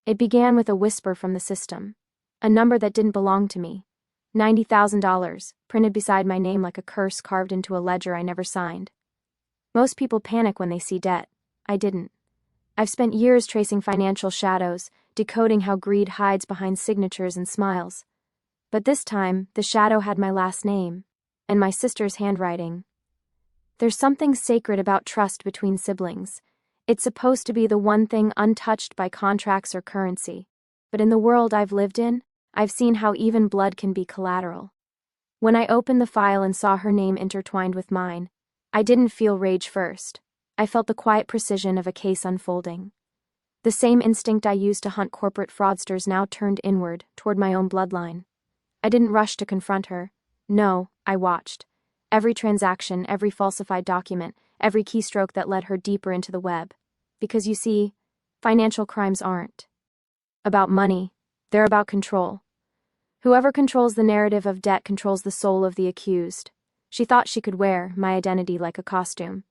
It began with a whisper from the system. A number that didn't belong to me. $90,000, printed beside my name like a curse carved into a ledger I never signed. Most people panic when they see debt. I didn't. I've spent years tracing financial shadows, decoding how greed hides behind signatures and smiles. But this time, the shadow had my last name, and my sister's handwriting. There's something sacred about trust between siblings. It's supposed to be the one thing untouched by contracts or currency. But in the world I've lived in, I've seen how even blood can be collateral. When I opened the file and saw her name intertwined with mine, I didn't feel rage first. I felt the quiet precision of a case unfolding. The same instinct I used to hunt corporate fraudsters now turned inward, toward my own bloodline. I didn't rush to confront her. No, I watched. Every transaction, every falsified document, every keystroke that led her deeper into the web. Because you see, financial crimes aren't about money, they're about control. Whoever controls the narrative of debt controls the soul of the accused. She thought she could wear my identity like a costume.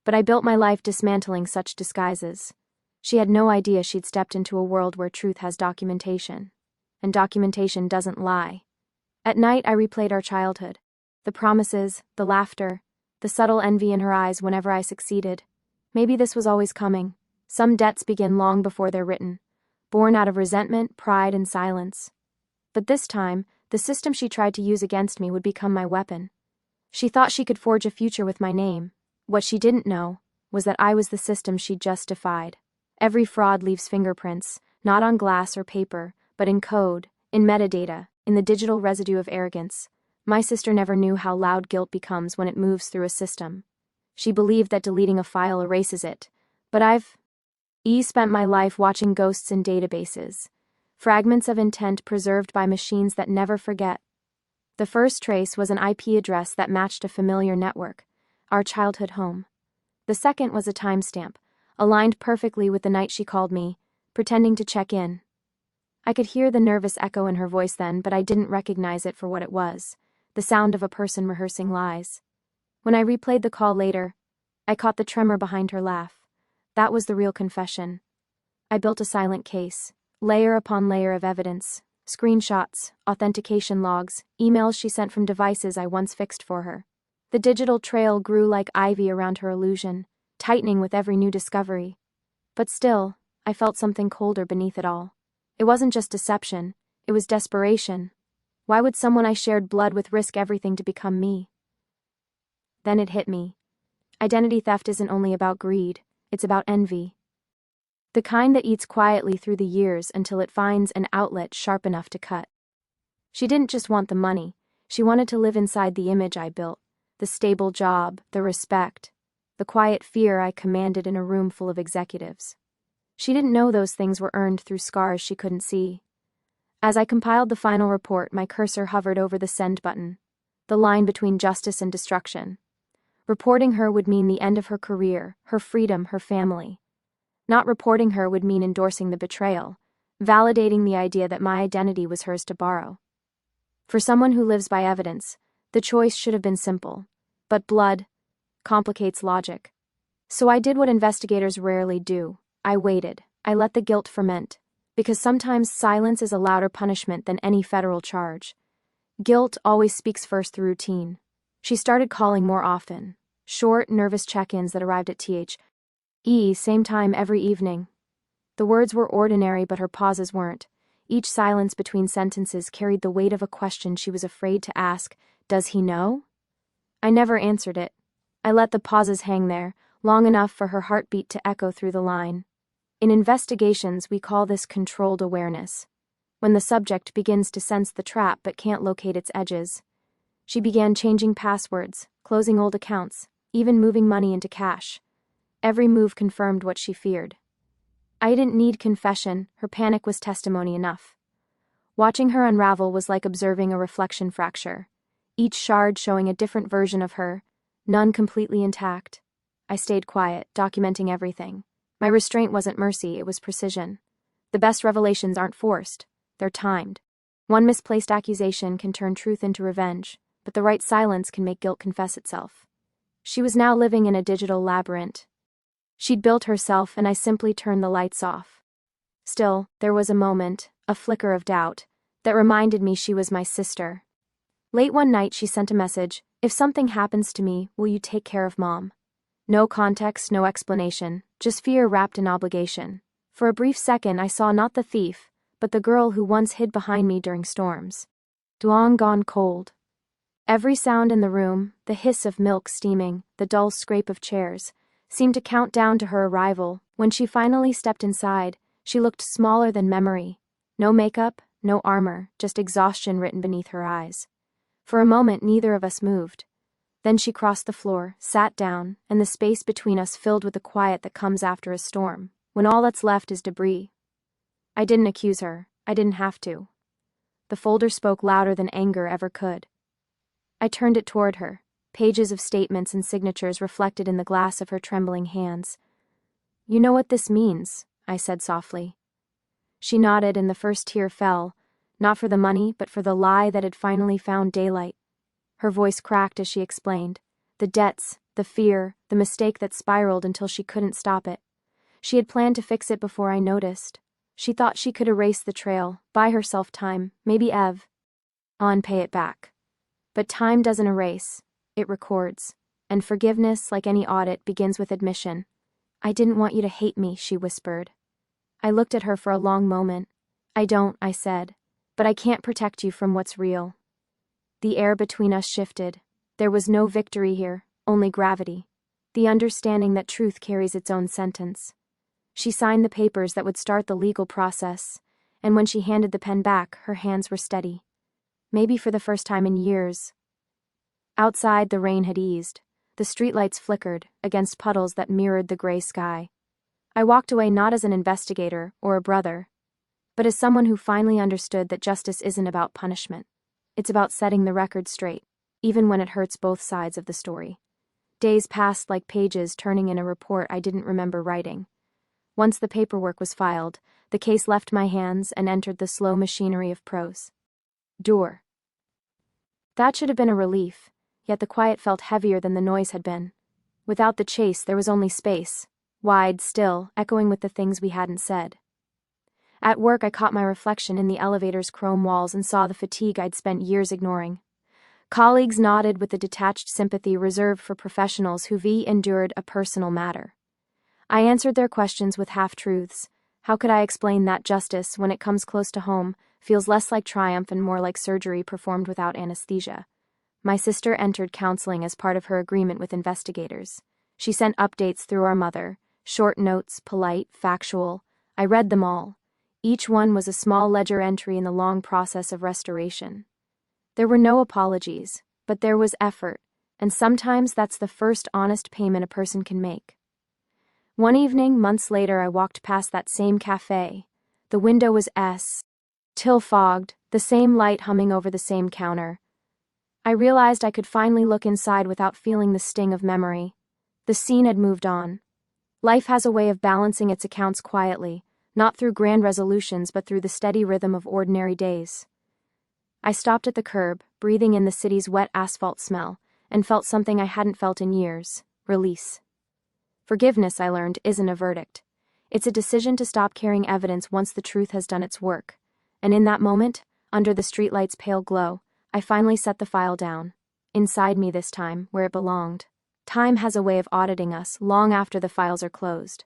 But I built my life dismantling such disguises. She had no idea she'd stepped into a world where truth has documentation. And documentation doesn't lie. At night I replayed our childhood. The promises, the laughter, the subtle envy in her eyes whenever I succeeded. Maybe this was always coming. Some debts begin long before they're written, born out of resentment, pride, and silence. But this time, the system she tried to use against me would become my weapon. She thought she could forge a future with my name. What she didn't know was that I was the system she'd just defied. Every fraud leaves fingerprints, not on glass or paper, but in code, in metadata, in the digital residue of arrogance. My sister never knew how loud guilt becomes when it moves through a system. She believed that deleting a file erases it, but I've spent my life watching ghosts in databases, fragments of intent preserved by machines that never forget. The first trace was an IP address that matched a familiar network, our childhood home. The second was a timestamp, aligned perfectly with the night she called me, pretending to check in. I could hear the nervous echo in her voice then, but I didn't recognize it for what it was, the sound of a person rehearsing lies. When I replayed the call later, I caught the tremor behind her laugh. That was the real confession. I built a silent case, layer upon layer of evidence, screenshots, authentication logs, emails she sent from devices I once fixed for her. The digital trail grew like ivy around her illusion, tightening with every new discovery. But still, I felt something colder beneath it all. It wasn't just deception, it was desperation. Why would someone I shared blood with risk everything to become me? Then it hit me. Identity theft isn't only about greed, it's about envy. The kind that eats quietly through the years until it finds an outlet sharp enough to cut. She didn't just want the money, she wanted to live inside the image I built, the stable job, the respect, the quiet fear I commanded in a room full of executives. She didn't know those things were earned through scars she couldn't see. As I compiled the final report, my cursor hovered over the send button, the line between justice and destruction. Reporting her would mean the end of her career, her freedom, her family. Not reporting her would mean endorsing the betrayal, validating the idea that my identity was hers to borrow. For someone who lives by evidence, the choice should have been simple. But blood complicates logic. So I did what investigators rarely do. I waited. I let the guilt ferment. Because sometimes silence is a louder punishment than any federal charge. Guilt always speaks first through routine. She started calling more often. Short, nervous check-ins that arrived at same time every evening. The words were ordinary, but her pauses weren't. Each silence between sentences carried the weight of a question she was afraid to ask. Does he know? I never answered it. I let the pauses hang there, long enough for her heartbeat to echo through the line. In investigations, we call this controlled awareness. When the subject begins to sense the trap but can't locate its edges. She began changing passwords, closing old accounts, even moving money into cash. Every move confirmed what she feared. I didn't need confession, her panic was testimony enough. Watching her unravel was like observing a reflection fracture, each shard showing a different version of her, none completely intact. I stayed quiet, documenting everything. My restraint wasn't mercy, it was precision. The best revelations aren't forced, they're timed. One misplaced accusation can turn truth into revenge, but the right silence can make guilt confess itself. She was now living in a digital labyrinth. She'd built herself, and I simply turned the lights off. Still, there was a moment, a flicker of doubt, that reminded me she was my sister. Late one night she sent a message, "If something happens to me, will you take care of Mom?" No context, no explanation, just fear wrapped in obligation. For a brief second I saw not the thief, but the girl who once hid behind me during storms. Long gone cold. Every sound in the room, the hiss of milk steaming, the dull scrape of chairs, seemed to count down to her arrival. When she finally stepped inside, she looked smaller than memory. No makeup, no armor, just exhaustion written beneath her eyes. For a moment neither of us moved. Then she crossed the floor, sat down, and the space between us filled with the quiet that comes after a storm, when all that's left is debris. I didn't accuse her. I didn't have to. The folder spoke louder than anger ever could. I turned it toward her, pages of statements and signatures reflected in the glass of her trembling hands. "You know what this means," I said softly. She nodded and the first tear fell, not for the money but for the lie that had finally found daylight. Her voice cracked as she explained. The debts, the fear, the mistake that spiraled until she couldn't stop it. She had planned to fix it before I noticed. She thought she could erase the trail, buy herself time, maybe pay it back. But time doesn't erase, it records. And forgiveness, like any audit, begins with admission. "I didn't want you to hate me," she whispered. I looked at her for a long moment. "I don't," I said. "But I can't protect you from what's real." The air between us shifted. There was no victory here, only gravity. The understanding that truth carries its own sentence. She signed the papers that would start the legal process, and when she handed the pen back, her hands were steady. Maybe for the first time in years. Outside, the rain had eased. The streetlights flickered against puddles that mirrored the gray sky. I walked away not as an investigator or a brother, but as someone who finally understood that justice isn't about punishment. It's about setting the record straight, even when it hurts both sides of the story. Days passed like pages turning in a report I didn't remember writing. Once the paperwork was filed, the case left my hands and entered the slow machinery of prose. Door. That should have been a relief, yet the quiet felt heavier than the noise had been. Without the chase, there was only space, wide, still, echoing with the things we hadn't said. At work, I caught my reflection in the elevator's chrome walls and saw the fatigue I'd spent years ignoring. Colleagues nodded with the detached sympathy reserved for professionals who've endured a personal matter. I answered their questions with half-truths. How could I explain that justice, when it comes close to home, feels less like triumph and more like surgery performed without anesthesia? My sister entered counseling as part of her agreement with investigators. She sent updates through our mother, short notes, polite, factual. I read them all. Each one was a small ledger entry in the long process of restoration. There were no apologies, but there was effort, and sometimes that's the first honest payment a person can make. One evening, months later, I walked past that same cafe. The window was still fogged, the same light humming over the same counter. I realized I could finally look inside without feeling the sting of memory. The scene had moved on. Life has a way of balancing its accounts quietly, not through grand resolutions but through the steady rhythm of ordinary days. I stopped at the curb, breathing in the city's wet asphalt smell, and felt something I hadn't felt in years: release. Forgiveness, I learned, isn't a verdict. It's a decision to stop carrying evidence once the truth has done its work. And in that moment, under the streetlight's pale glow, I finally set the file down. Inside me this time, where it belonged. Time has a way of auditing us long after the files are closed.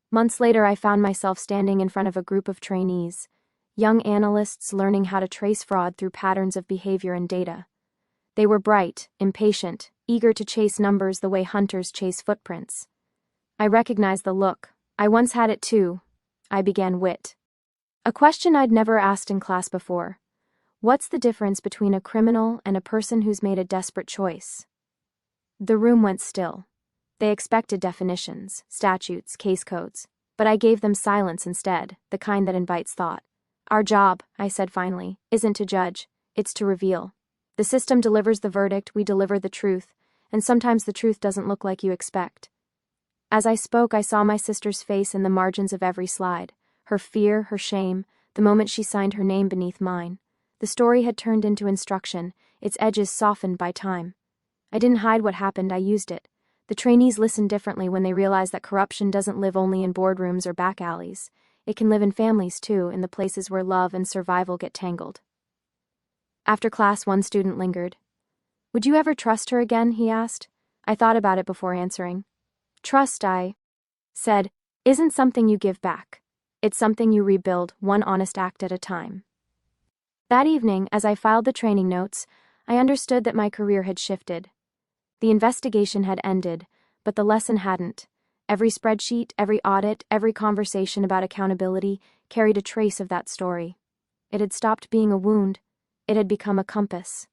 Months later, I found myself standing in front of a group of trainees, young analysts learning how to trace fraud through patterns of behavior and data. They were bright, impatient, eager to chase numbers the way hunters chase footprints. I recognized the look. I once had it too. I began wit. A question I'd never asked in class before. What's the difference between a criminal and a person who's made a desperate choice? The room went still. They expected definitions, statutes, case codes, but I gave them silence instead, the kind that invites thought. Our job, I said finally, isn't to judge, it's to reveal. The system delivers the verdict, we deliver the truth, and sometimes the truth doesn't look like you expect. As I spoke, I saw my sister's face in the margins of every slide, her fear, her shame, the moment she signed her name beneath mine. The story had turned into instruction, its edges softened by time. I didn't hide what happened, I used it. The trainees listened differently when they realized that corruption doesn't live only in boardrooms or back alleys. it can live in families too, in the places where love and survival get tangled. After class, one student lingered. "Would you ever trust her again?" he asked. I thought about it before answering. "Trust," I said, "isn't something you give back. It's something you rebuild, one honest act at a time." That evening, as I filed the training notes, I understood that my career had shifted. The investigation had ended, but the lesson hadn't. Every spreadsheet, every audit, every conversation about accountability carried a trace of that story. It had stopped being a wound. It had become a compass.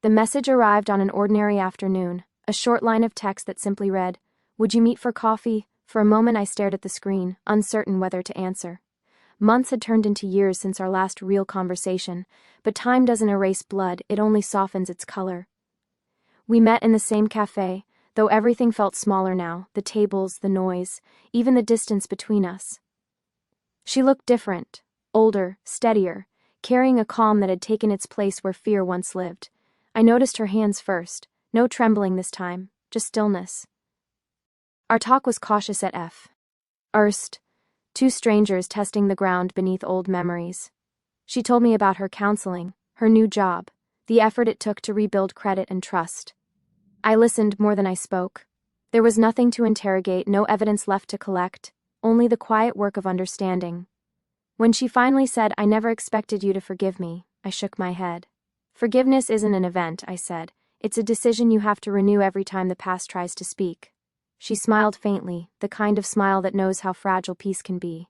The message arrived on an ordinary afternoon, a short line of text that simply read, "Would you meet for coffee?" For a moment I stared at the screen, uncertain whether to answer. Months had turned into years since our last real conversation, but time doesn't erase blood, it only softens its color. We met in the same cafe, though everything felt smaller now, the tables, the noise, even the distance between us. She looked different, older, steadier, carrying a calm that had taken its place where fear once lived. I noticed her hands first, no trembling this time, just stillness. Our talk was cautious at first, two strangers testing the ground beneath old memories. She told me about her counseling, her new job, the effort it took to rebuild credit and trust. I listened more than I spoke. There was nothing to interrogate, no evidence left to collect, only the quiet work of understanding. When she finally said, "I never expected you to forgive me," I shook my head. "Forgiveness isn't an event," I said. "It's a decision you have to renew every time the past tries to speak." She smiled faintly, the kind of smile that knows how fragile peace can be.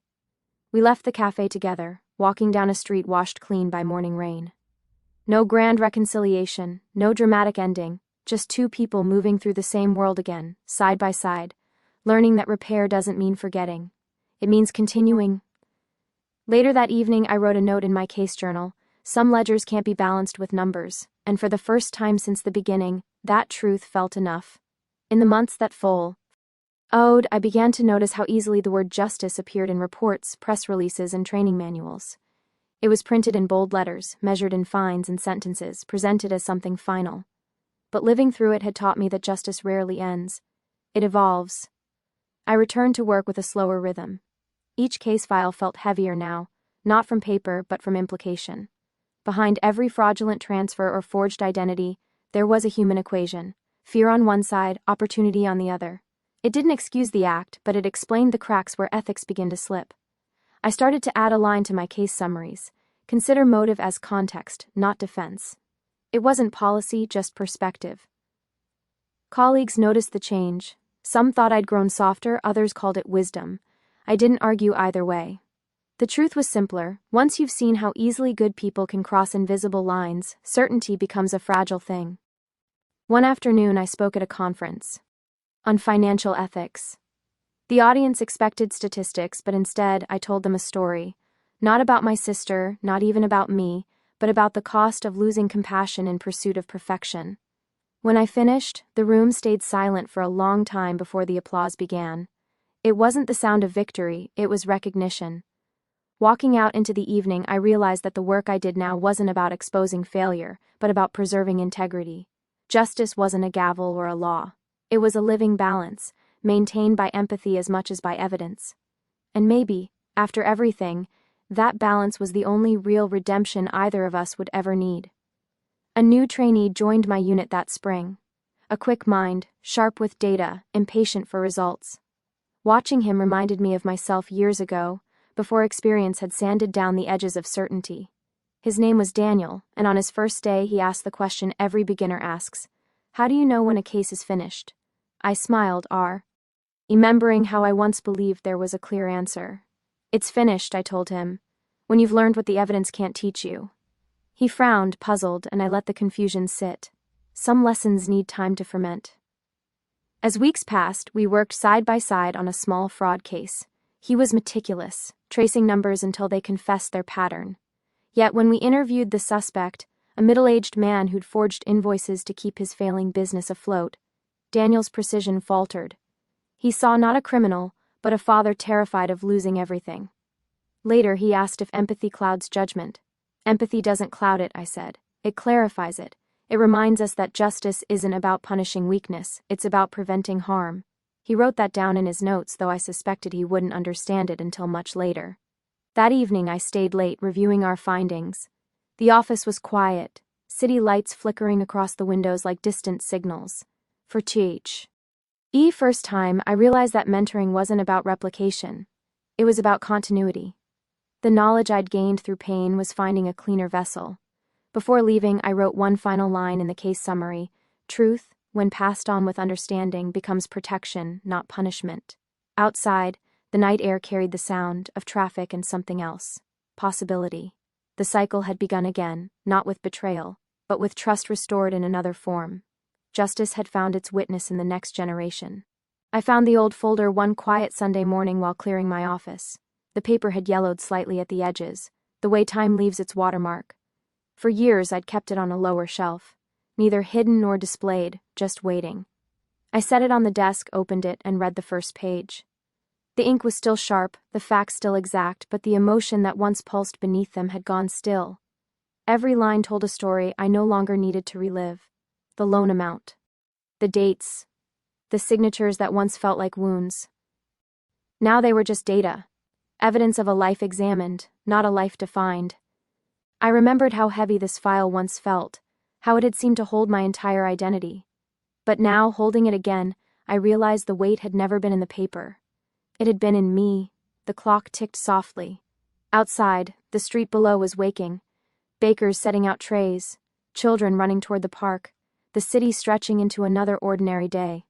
We left the cafe together, walking down a street washed clean by morning rain. No grand reconciliation, no dramatic ending, just two people moving through the same world again, side by side, learning that repair doesn't mean forgetting. It means continuing. Later that evening, I wrote a note in my case journal. Some ledgers can't be balanced with numbers, and for the first time since the beginning, that truth felt enough. In the months that followed, I began to notice how easily the word justice appeared in reports, press releases, and training manuals. It was printed in bold letters, measured in fines and sentences, presented as something final. But living through it had taught me that justice rarely ends. It evolves. I returned to work with a slower rhythm. Each case file felt heavier now, not from paper but from implication. Behind every fraudulent transfer or forged identity, there was a human equation. Fear on one side, opportunity on the other. It didn't excuse the act, but it explained the cracks where ethics begin to slip. I started to add a line to my case summaries. Consider motive as context, not defense. It wasn't policy, just perspective. Colleagues noticed the change. Some thought I'd grown softer, others called it wisdom. I didn't argue either way. The truth was simpler. Once you've seen how easily good people can cross invisible lines, certainty becomes a fragile thing. One afternoon, I spoke at a conference on financial ethics. The audience expected statistics, but instead, I told them a story. Not about my sister, not even about me, but about the cost of losing compassion in pursuit of perfection. When I finished, the room stayed silent for a long time before the applause began. It wasn't the sound of victory, it was recognition. Walking out into the evening, I realized that the work I did now wasn't about exposing failure, but about preserving integrity. Justice wasn't a gavel or a law. It was a living balance, maintained by empathy as much as by evidence. And maybe, after everything, that balance was the only real redemption either of us would ever need. A new trainee joined my unit that spring. A quick mind, sharp with data, impatient for results. Watching him reminded me of myself years ago, before experience had sanded down the edges of certainty. His name was Daniel, and on his first day he asked the question every beginner asks: "How do you know when a case is finished?" I smiled, remembering how I once believed there was a clear answer. "It's finished," I told him, "when you've learned what the evidence can't teach you." He frowned, puzzled, and I let the confusion sit. Some lessons need time to ferment. As weeks passed, we worked side by side on a small fraud case. He was meticulous, tracing numbers until they confessed their pattern. Yet when we interviewed the suspect, a middle-aged man who'd forged invoices to keep his failing business afloat, Daniel's precision faltered. He saw not a criminal, but a father terrified of losing everything. Later, he asked if empathy clouds judgment. "Empathy doesn't cloud it," I said. "It clarifies it. It reminds us that justice isn't about punishing weakness, it's about preventing harm." He wrote that down in his notes, though I suspected he wouldn't understand it until much later. That evening I stayed late reviewing our findings. The office was quiet, city lights flickering across the windows like distant signals. For first time I realized that mentoring wasn't about replication. It was about continuity. The knowledge I'd gained through pain was finding a cleaner vessel. Before leaving, I wrote one final line in the case summary: truth, when passed on with understanding, becomes protection, not punishment. Outside, the night air carried the sound of traffic and something else: possibility. The cycle had begun again, not with betrayal, but with trust restored in another form. Justice had found its witness in the next generation. I found the old folder one quiet Sunday morning while clearing my office. The paper had yellowed slightly at the edges, the way time leaves its watermark. For years I'd kept it on a lower shelf, neither hidden nor displayed, just waiting. I set it on the desk, opened it, and read the first page. The ink was still sharp, the facts still exact, but the emotion that once pulsed beneath them had gone still. Every line told a story I no longer needed to relive. The loan amount. The dates. The signatures that once felt like wounds. Now they were just data. Evidence of a life examined, not a life defined. I remembered how heavy this file once felt, how it had seemed to hold my entire identity. But now, holding it again, I realized the weight had never been in the paper. It had been in me. The clock ticked softly. Outside, the street below was waking. Bakers setting out trays, children running toward the park, the city stretching into another ordinary day.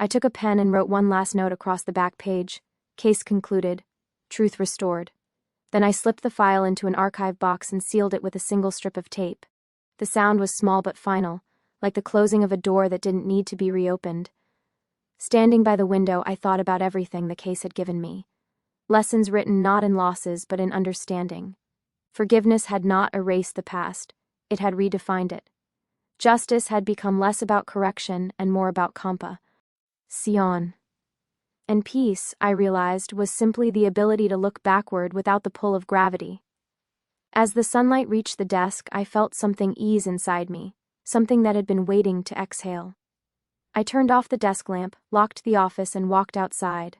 I took a pen and wrote one last note across the back page: case concluded, truth restored. Then I slipped the file into an archive box and sealed it with a single strip of tape. The sound was small but final, like the closing of a door that didn't need to be reopened. Standing by the window, I thought about everything the case had given me. Lessons written not in losses but in understanding. Forgiveness had not erased the past, it had redefined it. Justice had become less about correction and more about compassion. And peace, I realized, was simply the ability to look backward without the pull of gravity. As the sunlight reached the desk, I felt something ease inside me, something that had been waiting to exhale. I turned off the desk lamp, locked the office, and walked outside.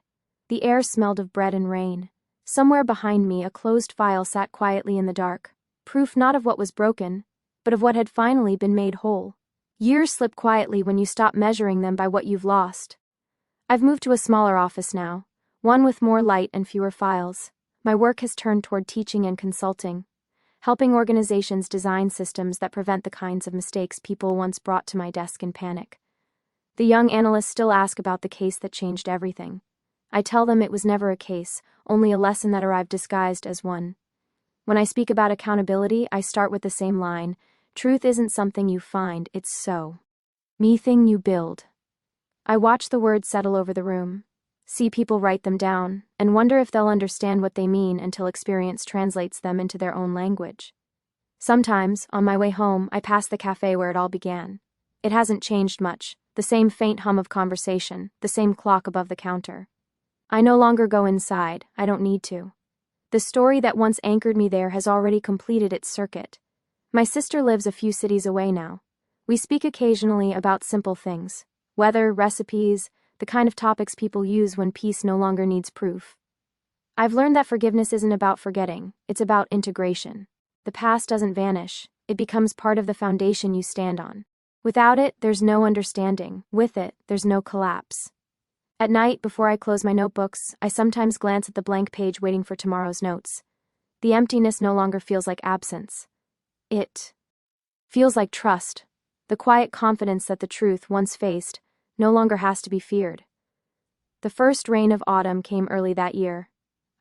The air smelled of bread and rain. Somewhere behind me, a closed file sat quietly in the dark, proof not of what was broken, but of what had finally been made whole. Years slip quietly when you stop measuring them by what you've lost. I've moved to a smaller office now, one with more light and fewer files. My work has turned toward teaching and consulting, helping organizations design systems that prevent the kinds of mistakes people once brought to my desk in panic. The young analysts still ask about the case that changed everything. I tell them it was never a case, only a lesson that arrived disguised as one. When I speak about accountability, I start with the same line: truth isn't something you find, it's me thing you build. I watch the words settle over the room, see people write them down, and wonder if they'll understand what they mean until experience translates them into their own language. Sometimes, on my way home, I pass the cafe where it all began. It hasn't changed much, the same faint hum of conversation, the same clock above the counter. I no longer go inside, I don't need to. The story that once anchored me there has already completed its circuit. My sister lives a few cities away now. We speak occasionally about simple things: weather, recipes, the kind of topics people use when peace no longer needs proof. I've learned that forgiveness isn't about forgetting, it's about integration. The past doesn't vanish, it becomes part of the foundation you stand on. Without it, there's no understanding. With it, there's no collapse. At night, before I close my notebooks, I sometimes glance at the blank page waiting for tomorrow's notes. The emptiness no longer feels like absence. It feels like trust, the quiet confidence that the truth, once faced, no longer has to be feared. The first rain of autumn came early that year.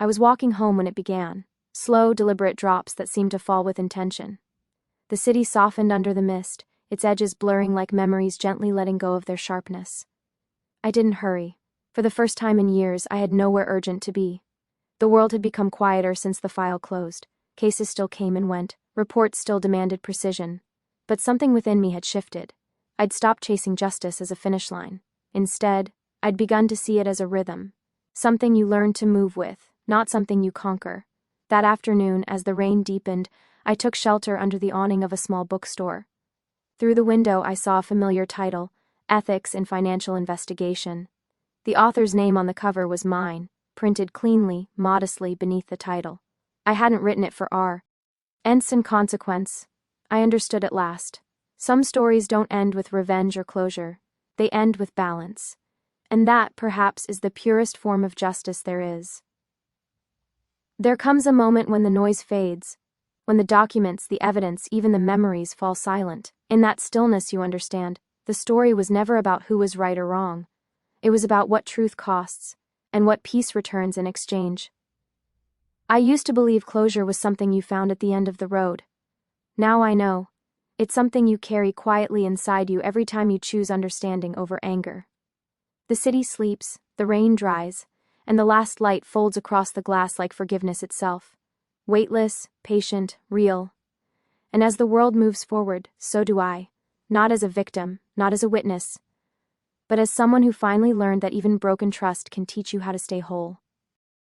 I was walking home when it began, slow, deliberate drops that seemed to fall with intention. The city softened under the mist, its edges blurring like memories gently letting go of their sharpness. I didn't hurry. For the first time in years, I had nowhere urgent to be. The world had become quieter since the file closed. Cases still came and went, reports still demanded precision. But something within me had shifted. I'd stopped chasing justice as a finish line. Instead, I'd begun to see it as a rhythm. Something you learn to move with, not something you conquer. That afternoon, as the rain deepened, I took shelter under the awning of a small bookstore. Through the window, I saw a familiar title: Ethics in Financial Investigation. The author's name on the cover was mine, printed cleanly, modestly beneath the title. I hadn't written it for R. Ents and consequence. I understood at last. Some stories don't end with revenge or closure. They end with balance. And that, perhaps, is the purest form of justice there is. There comes a moment when the noise fades, when the documents, the evidence, even the memories fall silent. In that stillness, you understand, the story was never about who was right or wrong. It was about what truth costs, and what peace returns in exchange. I used to believe closure was something you found at the end of the road. Now I know. It's something you carry quietly inside you every time you choose understanding over anger. The city sleeps, the rain dries, and the last light folds across the glass like forgiveness itself. Weightless, patient, real. And as the world moves forward, so do I. Not as a victim, not as a witness, but as someone who finally learned that even broken trust can teach you how to stay whole.